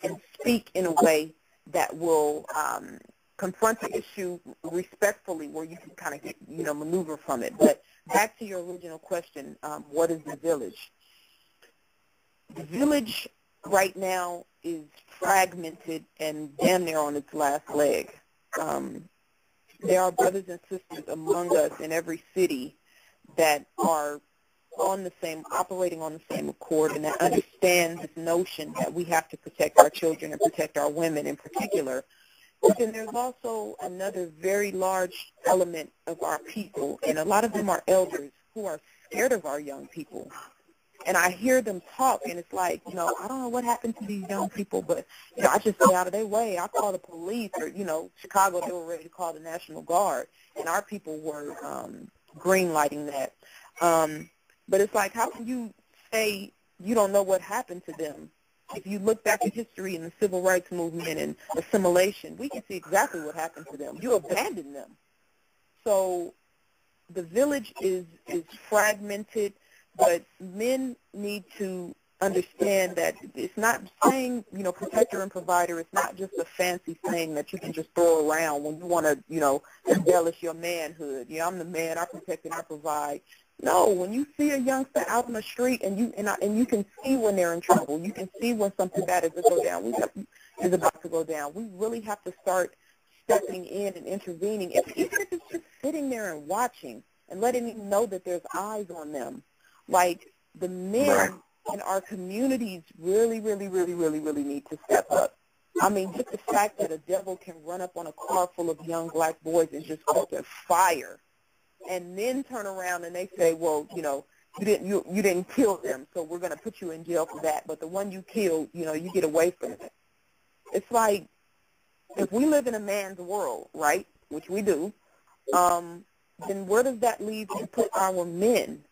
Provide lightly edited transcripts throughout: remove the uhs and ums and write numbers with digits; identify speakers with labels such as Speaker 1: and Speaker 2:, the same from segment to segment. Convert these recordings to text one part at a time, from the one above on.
Speaker 1: and speak in a way that will confront the issue respectfully, where you can kind of maneuver from it. But back to your original question, what is the village? The village right now is fragmented and damn near on its last leg. There are brothers and sisters among us in every city that are operating on the same accord, and that understand this notion that we have to protect our children and protect our women in particular. But then there's also another very large element of our people, and a lot of them are elders who are scared of our young people. And I hear them talk, and it's like, I don't know what happened to these young people, but, I just stay out of their way. I call the police, or, Chicago, they were ready to call the National Guard, and our people were green-lighting that. But it's like, how can you say you don't know what happened to them? If you look back at history and the civil rights movement and assimilation, we can see exactly what happened to them. You abandoned them. So the village is fragmented, but men need to understand that it's not saying, protector and provider. It's not just a fancy thing that you can just throw around when you want to, embellish your manhood. I'm the man, I protect and I provide. No, when you see a youngster out on the street and you can see when they're in trouble, you can see when something bad is about to go down. We really have to start stepping in and intervening, even if it's just sitting there and watching and letting them know that there's eyes on them. Like, the men in our communities really, really, really, really, really need to step up. I mean, just the fact that a devil can run up on a car full of young black boys and just open fire, and then turn around and they say, well, you didn't kill them, so we're going to put you in jail for that. But the one you killed, you get away from it. It's like, if we live in a man's world, right, which we do, then where does that leave and put our men?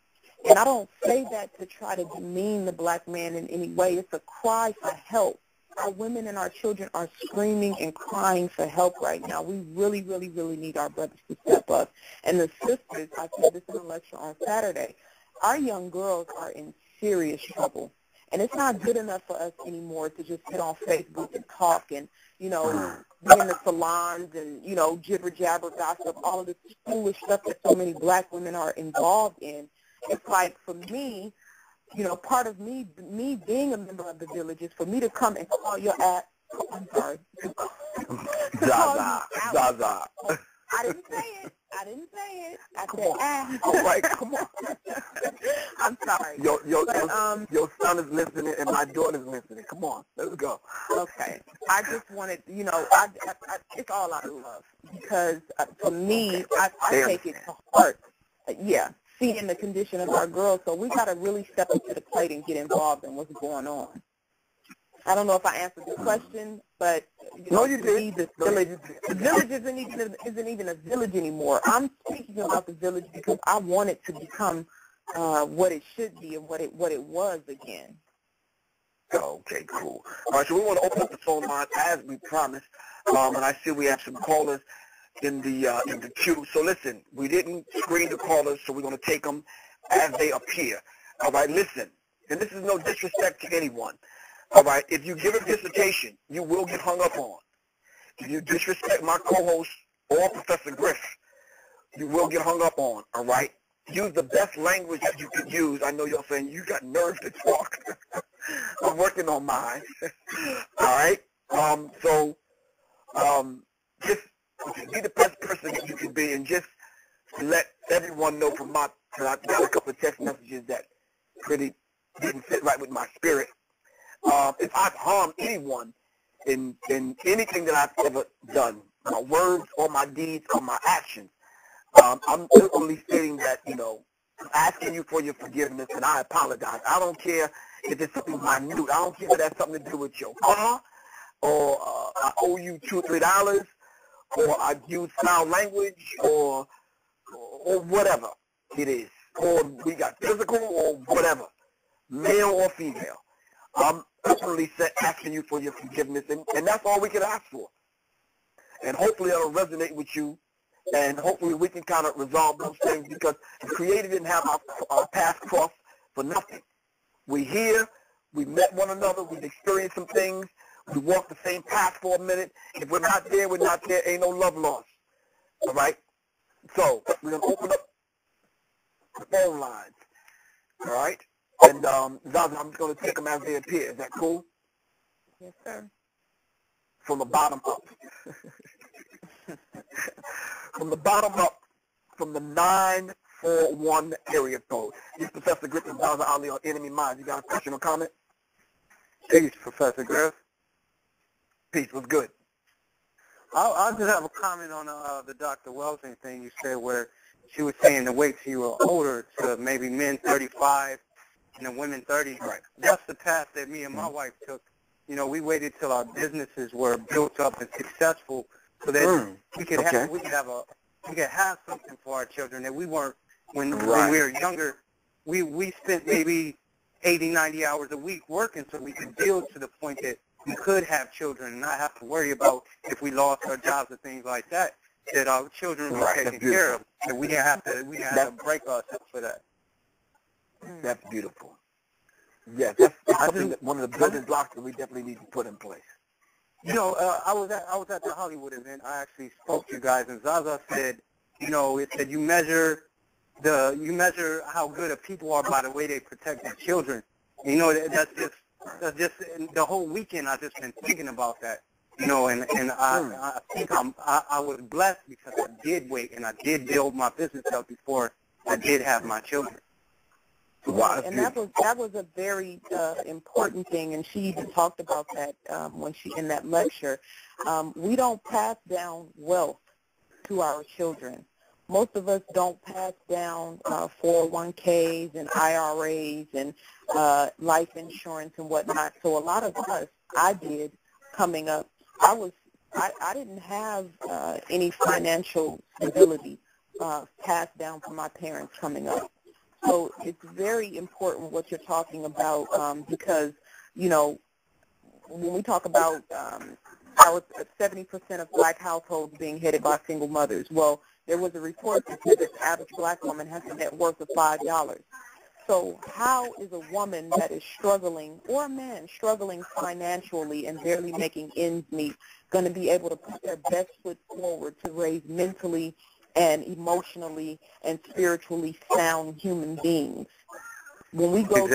Speaker 1: And I don't say that to try to demean the black man in any way. It's a cry for help. Our women and our children are screaming and crying for help right now. We really, really, really need our brothers to step up. And the sisters, I said this in a lecture on Saturday, our young girls are in serious trouble. And it's not good enough for us anymore to just get on Facebook and talk and, be in the salons and, jibber-jabber gossip, all of this foolish stuff that so many black women are involved in. It's like, for me, part of me being a member of the village is for me to come and call your ass. I'm sorry.
Speaker 2: Zaza.
Speaker 1: I didn't say it. I said ass.
Speaker 2: All right, come on.
Speaker 1: I'm sorry.
Speaker 2: Your son is listening and my daughter's listening. Come on, let's go.
Speaker 1: Okay. I just wanted, it's all out of love because for me, I take it to heart. Seeing the condition of our girls, so we got to really step up to the plate and get involved in what's going on. I don't know if I answered the question, but
Speaker 2: no, you did.
Speaker 1: The village isn't even a village anymore. I'm speaking about the village because I want it to become what it should be and what it was again.
Speaker 2: Okay, cool. All right, so we want to open up the phone line as we promised, and I see we have some callers in the queue. So listen, we didn't screen the callers, so we're going to take them as they appear. All right, listen, and this is no disrespect to anyone. All right, if you give a dissertation, you will get hung up on. If you disrespect my co-host or Professor Griff, you will get hung up on. All right, use the best language that you can use. I know you're saying you got nerve to talk. I'm working on mine. All right, just be the best person that you can be, and just let everyone know from I got a couple of text messages that pretty didn't fit right with my spirit. If I've harmed anyone in anything that I've ever done, my words or my deeds or my actions, I'm simply stating that, I'm asking you for your forgiveness, and I apologize. I don't care if it's something minute. I don't care if that's something to do with your car, or I owe you $2 or $3, or I use foul language, or whatever it is, or we got physical or whatever, male or female. I'm simply asking you for your forgiveness, and that's all we can ask for. And hopefully that'll resonate with you, and hopefully we can kind of resolve those things, because the Creator didn't have our paths crossed for nothing. We're here, we met one another, we've experienced some things, We walk the same path for a minute. If we're not there, we're not there. Ain't no love lost. All right? So we're going to open up the phone lines. All right? And Zaza, I'm just going to take them as they appear. Is that cool?
Speaker 1: Yes, sir.
Speaker 2: From the bottom up. From the bottom up, from the 941 area code. This is Professor Griff and Zaza Ali on Enemy Minds. You got a question or comment?
Speaker 3: Peace, Professor Griff.
Speaker 2: Peace. What's good?
Speaker 3: I'll just have a comment on the Dr. Welsing thing you said, where she was saying to wait till you were older, to maybe men 35 and then women 30.
Speaker 2: Right.
Speaker 3: That's the path that me and my wife took. You know, we waited till our businesses were built up and successful, so that we could have something for our children that we weren't when we were younger. We spent maybe 80, 90 hours a week working so we could build to the point that we could have children and not have to worry about if we lost our jobs or things like that, that our children were taken care of. That we didn't have to break ourselves for that.
Speaker 2: That's beautiful. Yes, that's something that one of the building blocks that we definitely need to put in place.
Speaker 3: You know, I was at the Hollywood event. I actually spoke to you guys, and Zaza said, you know, it said you measure how good a people are by the way they protect their children. And, you know, that's just the whole weekend I've just been thinking about that. You know, and I think I was blessed because I did wait and I did build my business up before I did have my children.
Speaker 2: Wow,
Speaker 1: and that was a very important thing, and she even talked about that when she in that lecture. We don't pass down wealth to our children. Most of us don't pass down 401ks and IRAs and life insurance and whatnot. So a lot of us, I did coming up, I didn't have any financial stability passed down from my parents coming up. So it's very important what you're talking about because, you know, when we talk about our 70% of black households being headed by single mothers, well, there was a report that said that the average black woman has a net worth of $5. So how is a woman that is struggling, or a man struggling financially and barely making ends meet, going to be able to put their best foot forward to raise mentally and emotionally and spiritually sound human beings? When we go to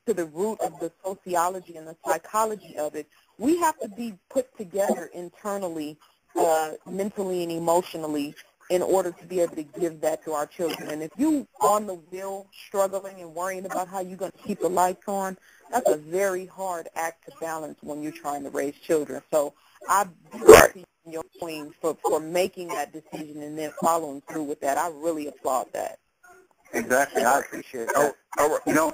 Speaker 1: the root of the sociology and the psychology of it, we have to be put together internally, mentally and emotionally, in order to be able to give that to our children. And if you on the wheel struggling and worrying about how you're going to keep the lights on, that's a very hard act to balance when you're trying to raise children. So I see your queen for making that decision and then following through with that. I really applaud that.
Speaker 3: Exactly. I appreciate that.
Speaker 2: All right.
Speaker 3: You know,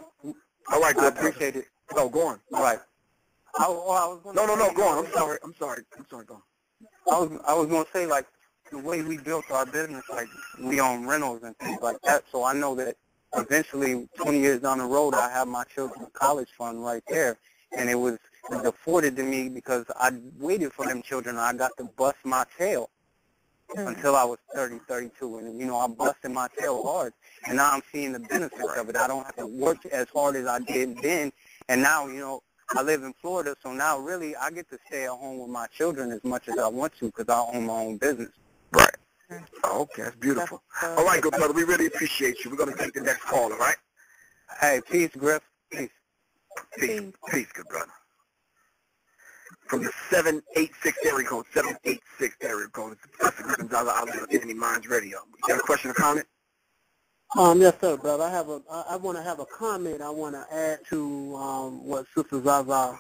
Speaker 2: all right,
Speaker 3: I appreciate it.
Speaker 2: No, go on.
Speaker 3: All right. No,
Speaker 2: go on. I'm sorry. Go on.
Speaker 3: I was going to say, like, the way we built our business, like, we own rentals and things like that, so I know that eventually, 20 years down the road, I have my children's college fund right there, and it was afforded to me because I waited for them children. I got to bust my tail until I was 30, 32, and, you know, I busted my tail hard, and now I'm seeing the benefits of it. I don't have to work as hard as I did then, and now, you know, I live in Florida, so now really I get to stay at home with my children as much as I want to because I own my own business.
Speaker 2: Right. Okay, that's beautiful. All right, good brother. We really appreciate you. We're going to take the next call, all right?
Speaker 3: Hey, peace, Griff. Peace.
Speaker 2: Peace, good brother. From the 786 area code, 786 area code, it's Professor Griff and Zaza Ali on Enemy Minds Radio. You got a question or comment?
Speaker 4: Yes, sir, brother. I want to have a comment. I want to add to what Sister Zaza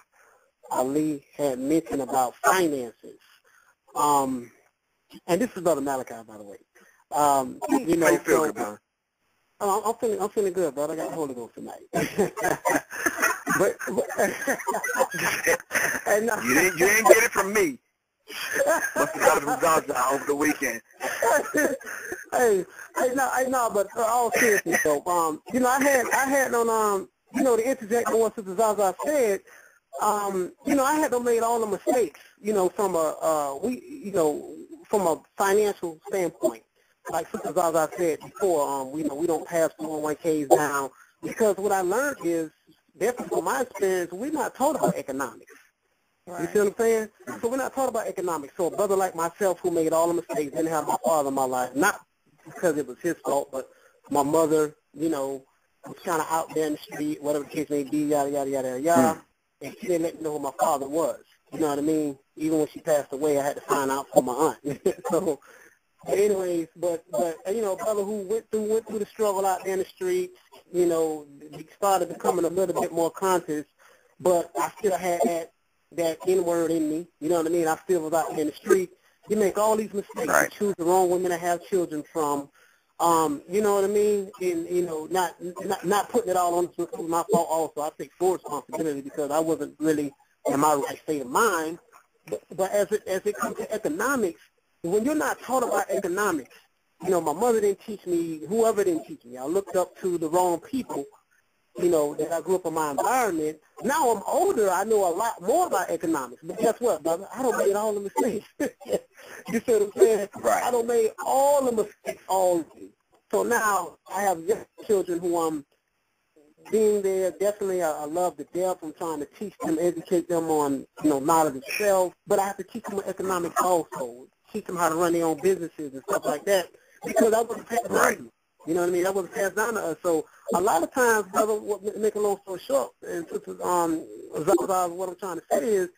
Speaker 4: Ali had mentioned about finances. And this is Brother Malachi, by the way. You know,
Speaker 2: how you feel, good brother?
Speaker 4: I'm feeling good, brother. I got the Holy Ghost tonight. but and,
Speaker 2: you didn't get it from me. Must have got it from Zaza over the weekend.
Speaker 4: I know, but all seriousness though, you know, I had on, you know, to interject on what Sister Zaza said, you know, I had made all the mistakes, you know, from from a financial standpoint. Like Sister Zaza said before, you know, we don't pass 401ks down because what I learned is definitely from my experience, we're not taught about economics.
Speaker 1: Right.
Speaker 4: You see what I'm saying? So we're not taught about economics. So a brother like myself who made all the mistakes, didn't have my father in my life, not because it was his fault, but my mother, you know, was kind of out there in the street, whatever the case may be, yada, yada, yada, yada, yada. And she didn't let me know who my father was. You know what I mean? Even when she passed away, I had to find out from my aunt. So, anyways, but you know, a brother who went through the struggle out there in the street, you know, he started becoming a little bit more conscious, but I still had that N-word in me. You know what I mean? I still was out there in the street. You make all these mistakes.
Speaker 2: Right.
Speaker 4: You choose the wrong women to have children from. You know what I mean? And, you know, not putting it all on my fault also. I take full responsibility because I wasn't really in my right state of mind. But as it comes to economics, when you're not taught about economics, you know, my mother didn't teach me, whoever didn't teach me. I looked up to the wrong people, you know, that I grew up in my environment. Now I'm older, I know a lot more about economics. But guess what, brother? I don't make all the mistakes. You see what I'm saying?
Speaker 2: Right.
Speaker 4: I don't make all the mistakes already. So now I have young children who I'm being there. Definitely I love the depth. I'm trying to teach them, educate them on, you know, knowledge of self. But I have to teach them economics also. Teach them how to run their own businesses and stuff like that. Because I wasn't passed down to me. You know what I mean? That wasn't passed down to us. So a lot of times, brother, make a long story short, and Zaza, what I'm trying to say is,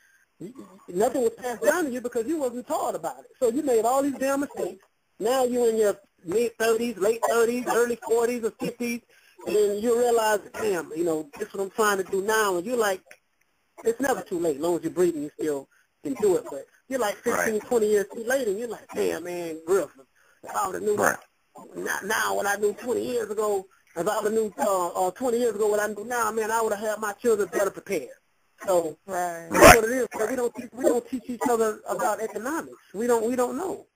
Speaker 4: nothing was passed down to you because you wasn't taught about it. So you made all these damn mistakes. Now you're in your mid-30s, late 30s, early 40s or 50s, and you realize, damn, you know, this is what I'm trying to do now. And you're like, it's never too late. As long as you're breathing, you still can do it. But you're like 15, 20 years too late, and you're like, damn, man, Griffin, if I would have knew that. Now, what I knew 20 years ago, if I would have knew 20 years ago what I knew now, man, I would have had my children better prepared. So that's what it is. So we don't teach each other about economics. We don't know.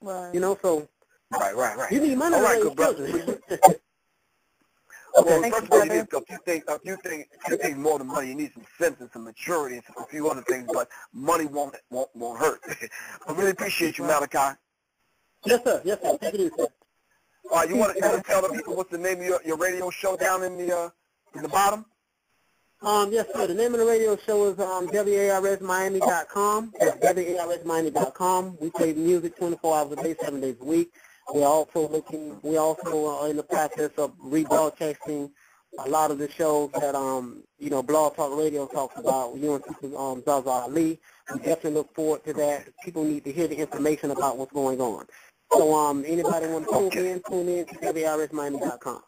Speaker 1: Right.
Speaker 4: You know, so
Speaker 2: Right.
Speaker 4: you need money to raise children.
Speaker 2: Well, first of all, you need a few things more than money. You need some sense and some maturity and a few other things, but money won't hurt. I really appreciate you, Malachi.
Speaker 4: Yes, sir. Take it easy, sir.
Speaker 2: All right, you want to tell the people what's the name of your radio show down in the bottom?
Speaker 4: Yes, sir. The name of the radio show is WARSmiami.com. That's WARSmiami.com. We play music 24 hours a day, 7 days a week. We also are in the process of rebroadcasting a lot of the shows that you know, Blog Talk Radio talks about. You and Zaza Ali. We definitely look forward to that. People need to hear the information about what's going on. So anybody want to tune in to WARSmiami.com.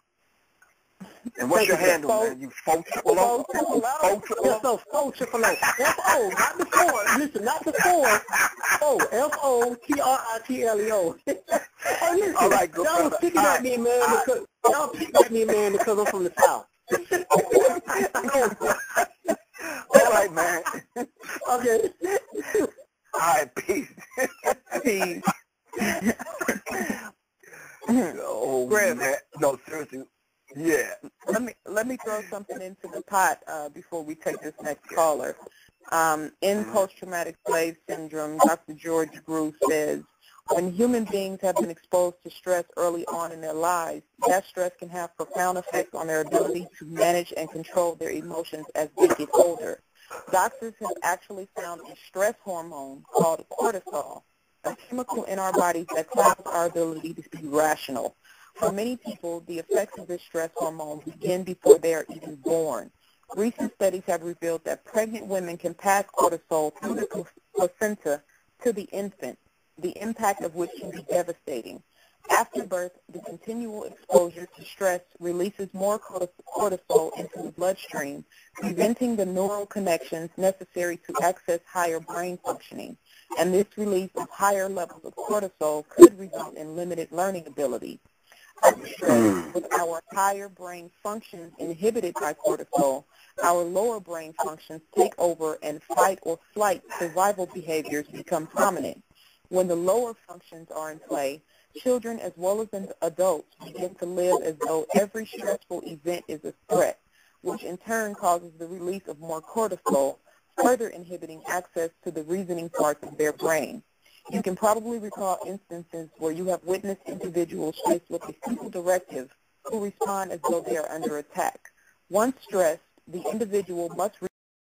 Speaker 2: And what's your handle, man? You Fo-Triple-O?
Speaker 4: Yes, so Fo-Triple-O. F-O, not the four. Listen, not the four. F-O-T-R-I-T-L-E-O. Hey, listen,
Speaker 2: all right, good
Speaker 4: y'all was picking at me, man, because I'm from the South.
Speaker 2: All right, man.
Speaker 4: Okay.
Speaker 2: All right, peace.
Speaker 1: Peace.
Speaker 2: Oh, man. No, seriously. Yeah.
Speaker 1: Let me throw something into the pot before we take this next caller. In post-traumatic slave syndrome, Dr. George Grew says, when human beings have been exposed to stress early on in their lives, that stress can have profound effects on their ability to manage and control their emotions as they get older. Doctors have actually found a stress hormone called cortisol, a chemical in our bodies that clouds our ability to be rational. For many people, the effects of this stress hormone begin before they are even born. Recent studies have revealed that pregnant women can pass cortisol through the placenta to the infant, the impact of which can be devastating. After birth, the continual exposure to stress releases more cortisol into the bloodstream, preventing the neural connections necessary to access higher brain functioning. And this release of higher levels of cortisol could result in limited learning ability. Under stress, with our higher brain functions inhibited by cortisol, our lower brain functions take over and fight or flight survival behaviors become prominent. When the lower functions are in play, children as well as adults begin to live as though every stressful event is a threat, which in turn causes the release of more cortisol, further inhibiting access to the reasoning parts of their brain. You can probably recall instances where you have witnessed individuals faced with a simple directive who respond as though they are under attack. Once stressed, the individual must